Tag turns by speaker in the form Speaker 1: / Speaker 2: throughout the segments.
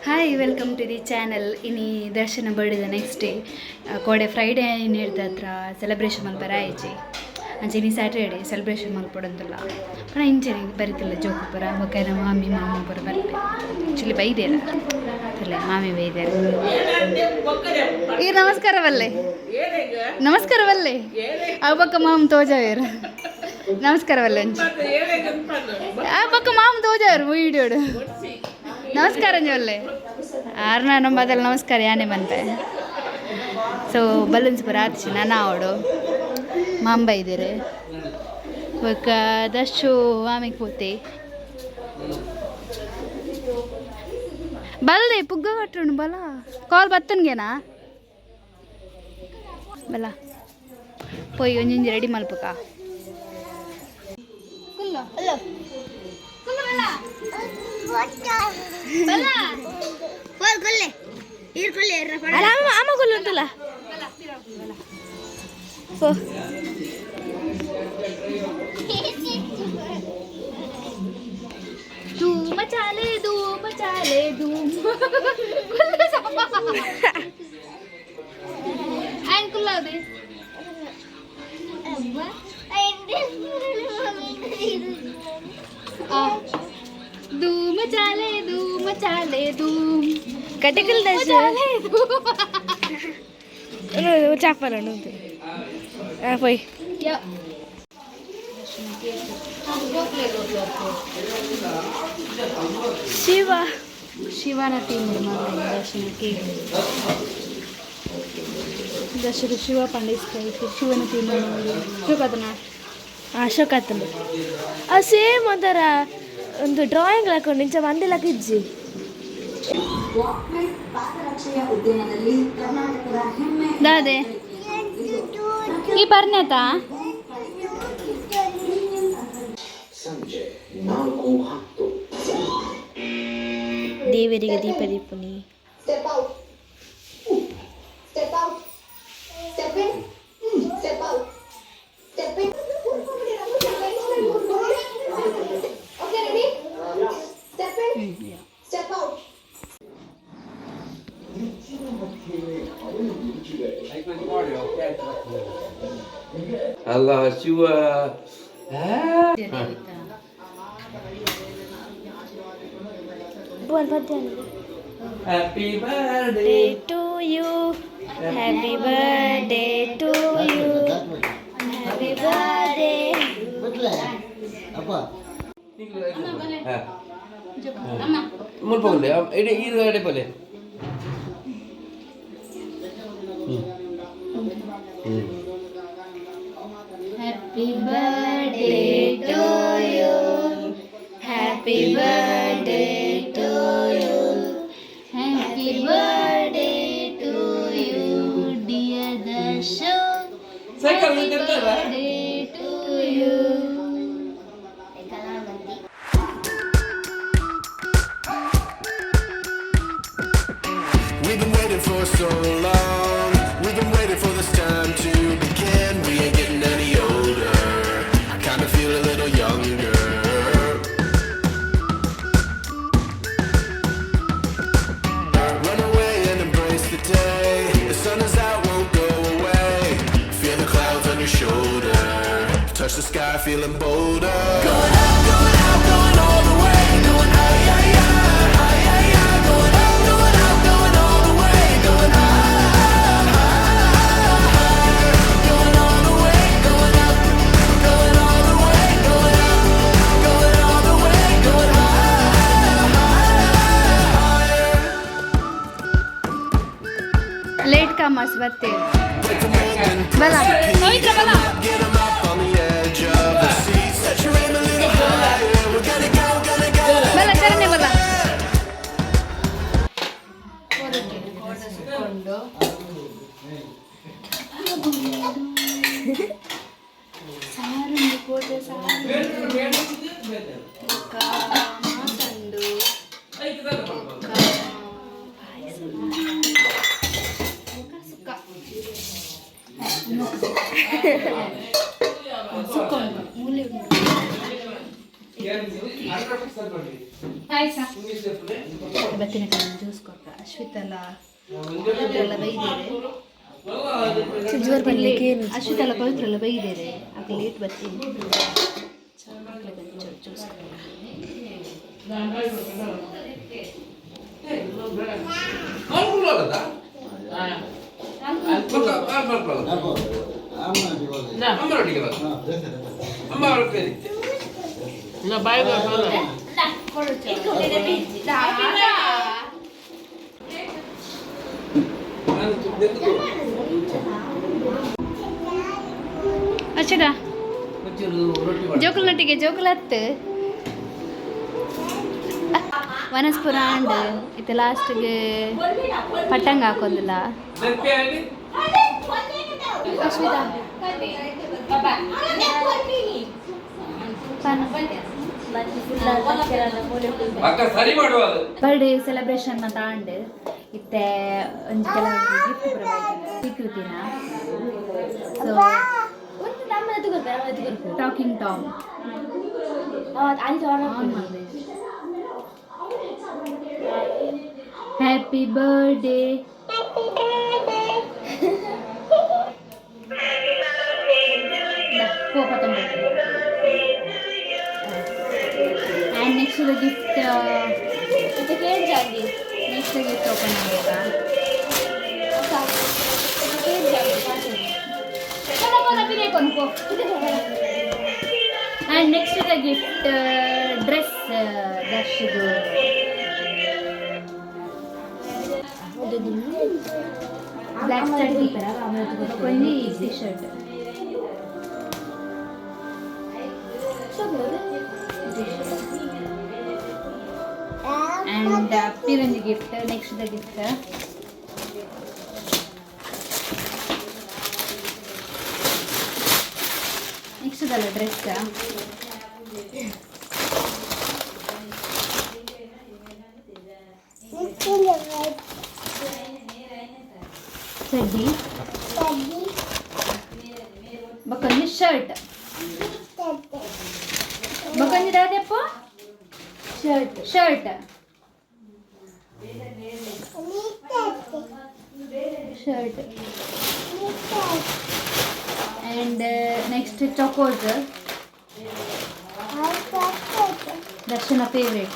Speaker 1: Hi welcome to the channel. ಇನ್ನು ದರ್ಶನ ಬರ್ಡೇದ ನೆಕ್ಸ್ಟ್ ಡೇ ಕೋಡೆ ಫ್ರೈಡೇ ಏನು ಹೇಳ್ದ ಹತ್ರ ಸೆಲೆಬ್ರೇಷನ್ ಮಲ್ಪರ ಆಯ್ಚಿ ಅಂಚೆ ಸ್ಯಾಟರ್ಡೇ ಸೆಲೆಬ್ರೇಷನ್ ಮಲ್ಪಡಂತಲ್ಲ ಪಣ ಇಂಚೆ ಬರೀತಿಲ್ಲ ಜೋಕು ಪರ ಬೊಕ್ಕ ಮಾಮಿ ಮಾಮ ಪರ ಬರ್ತೆ ಆ್ಯಕ್ಚುಲಿ ಬೈದೇರ ಅಲ್ಲ ಮಾಮಿ ಬೈದೇರ ಈ ನಮಸ್ಕಾರವಲ್ಲೇ ನಮಸ್ಕಾರವಲ್ಲೇ ಅವ ಬೊಕ್ಕ ಮಾಮ ತೋಜಾವೇರು ನಮಸ್ಕಾರವಲ್ಲೇ ಅಂಚೆ ಆ ಬೊಕ್ಕ ಮಾಮ ತೋಜಾವೇರು ವೀಡಿಯೋಡು ನಮಸ್ಕಾರ ಒಳ್ಳೆ ಆರ್ನ ನಂಬದಲ್ಲಿ ನಮಸ್ಕಾರ ಯಾನೇ ಬಂತೆ ಸೊ ಬಲೂನ್ಸ್ ಬರ ಆಚಿ ನಾನು ಅವಡು ಮಾಂಬ ಇದ್ದೀರಿ ಇವಾಗ ದಷ್ಟು ಆಮೆಗೆ ಹೋತೆ ಬಲ್ದೆ ಪುಗ್ಗ ಕಟ್ಟೋಣ ಬಲ ಕಾಲ್ ಬತ್ತನ್ಗೆನಾ ಬಲ ಪೋಯ್ ಒಂಜಿ ರೆಡಿ ಮಲ್ಪಕ ಉಂಟಲ್ಲ ಧೂಮ ಚಾಲೆ ಧೂಮ ಚಾಲೆ ಧೂಮ ಆ್ಯಂಡ್ ಕುಲ್ಲಾದೆ ಧೂಮ ಚಾಲೆ ಧೂಮ್ ಕಟಕಲ್ ದಶ ಚಾಪಲ್ಲ ಪೋಯ್ ಶಿವನ ಟೀಮ್ ದರ್ಶನಕ್ಕೆ ದರ್ಶನ ಶಿವ ಪಂಡಿಸ್ತಾಯಿ ಶಿವನ ಟೀಮ್ ಅಶೋಕತನ ಸೇಮ್ ಒಂಥರ ಒಂದು ಡ್ರಾಯಿಂಗ್ ಹಾಕೊಂಡು ಇಂಚ ಮಂದಿಲಕ ಇಜ್ಜಿ ದಾದೆ ಈ ಬರ್ನೇತಾ ದೇವರಿಗೆ ದೀಪ ದೀಪನಿ
Speaker 2: ಅಲ್ಲ Shiva happy birthday
Speaker 1: to you happy birthday to you happy birthday
Speaker 2: ಮುಲ್ಪೊಂಡೆ ಎಡೆ ಈರು ಎಡೆ ಪೊಲೆ
Speaker 1: Happy birthday to you. Happy birthday to you. Happy birthday to you, dear Dashu. Happy birthday to you.
Speaker 3: We've been waiting for so long. We've been waiting for this time to begin. We ain't getting any older. I kinda feel a little younger. Run away and embrace the day. The sun is out, won't go away. Feel the clouds on your shoulder. Touch the sky, feeling bolder. Going out, going all the way. Going high, high, high, high, high, high. Going out, going all the way. Going high, high, high. Going all the way. Going up, going all the way. Going up, going all the way. Going high, higher.
Speaker 1: Late commerce ಬರ್ತೇವೆ
Speaker 3: Break the mold and
Speaker 1: ಬಲ ಪವಿತ್ರ ಬಲ
Speaker 3: get 'em up on the edge of the seat. Set your aim a little higher. We're gonna go, gonna go.
Speaker 1: ಬಲ ಚರಣೆ ಬಲ ಸಾರು ಕೋಟೆ ಸಾರು ಮಾತಂಡು ಸುಕ್ಕ ಮೂಲೆ ಉಂಟು ಬತ್ತಿನ ಕಡೆ ಜ್ಯೂಸ್ ಕೊಟ್ಟ ಅಶ್ವಿತೆಲ್ಲ ಬೈದೇರೆ ಅಶ್ವಿತೆಲ್ಲ ಪವಿತ್ರೆಲ್ಲ ಬೈದೇರೆ ಆಗ ಲೇಟ್ ಬರ್ತೀನಿ ಜ್ಯೂಸ್ ಅಚ್ಚಡ ಜೋಕುಲ್ನೊಟ್ಟಿಗೆ ಜೋಕುಲತ್ತು ವನಸ್ಪುರ ಅಂಡ್ ಇತ್ತು ಲಾಸ್ಟ್ಗೆ ಪಟ್ಟಂಗ ಹಾಕೋದಿಲ್ಲ ಅಶ್ವಿತಾ ಬರ್ಡೇ ಸೆಲೆಬ್ರೇಷನ್ ತಾಂಡ್ ಇತ್ತೆ ಒಂದು ಕೆಲವೊಂದು ಗಿಫ್ಟ್ ಸ್ವೀಕೃತಿನ so talking Tom happy birthday and next the gift next the gift open agega and next the gift dress dashidu black study only t-shirt and Piranji gift. Next the gift. Next the dress. Saddi. Bakanji shirt. Bakanji dade po? Shirt. Shirt. And next chocos. Darshana favorite.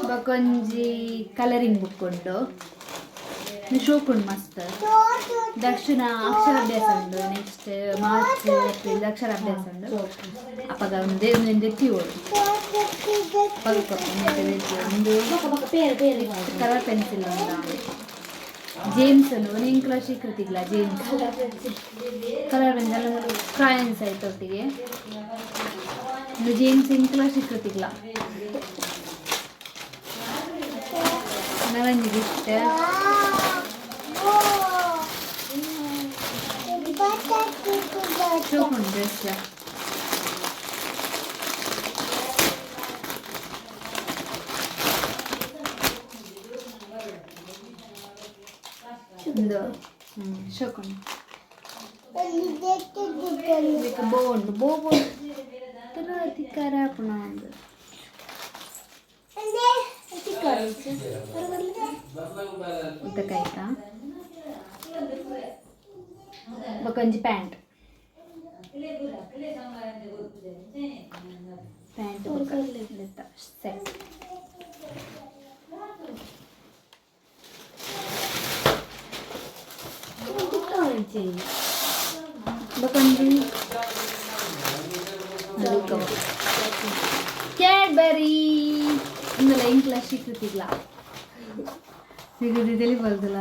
Speaker 1: Bakonji coloring book undu. Nishokund mast. Darshana akshara abhyasa undu. Next March April akshara abhyasa undu. Appaga unde etti odu. Colour pencil ಅಂತ James ಇಂಕ್ಲ ಶೀಕೃತಿಗ್ಲ James colour pencil ಕ್ರಾಯನ್ಸ್ ಆಯ್ತು ಒಟ್ಟಿಗೆ James ಇಂಕ್ಲ ಶೀಕೃತಿಗ್ಲ ನರಂಜಿ gift ಶೋಕೊಂಡು dress ಒಂದು ಶೋಕೊಂಡು ಬೋಂಡ್ ಬೋಂಡ್ ತಿಕ್ಕಾರ ಪುನಃ ಒಂದು ಉದ್ದಕ್ಕಾಯ್ತಾ ಬಕೊಂಜಿ pant set ಬಕೊಂಜಿ Cadbury ಇಂದಲ್ಲ ಇಂಕ್ಲ ಶೀಕೃತಿಗ್ಲ ಸಿಗದಿ ತಿಳಿಬಾರ್ದಲ್ಲ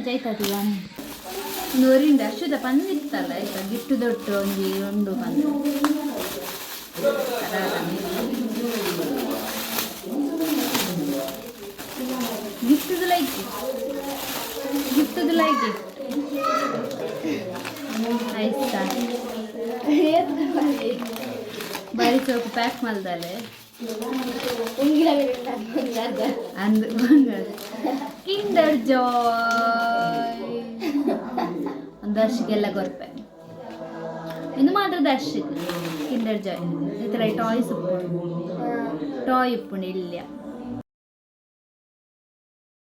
Speaker 1: ಜೈತಾತಿಲ್ಲ ಒಂದು ವರಿಂದ ಅಶ್ವದ ಪಂದಿತ್ತಲ್ಲ ಆಯ್ತಾ gift ದೊಡ್ಡ ಒಂದು ಬಂದು ಗಿಫ್ಟ್ ಲೈಕ್ ಆಯ್ತಾ ಬಾರಿ ಚೌಕ ಪ್ಯಾಕ್ ಮಾಡ್ದಾಲೆ ಅಂದ್ ಕಿಂಡರ್ ಜಾಯ್ ಒಂದು ವರ್ಷಕ್ಕೆಲ್ಲ ಕೊರ್ಪೆ ಇನ್ನು ಮಾತ್ರ ದರ್ಶಕ್ ಕಿಂಡರ್ ಜಾಯ್ ಈ ಥರ ಟಾಯ್ಸ್ ಉಪ್ಪುಂಡು ಟಾಯ್ ಉಪ್ಪುಂಡು ಇಲ್ಲ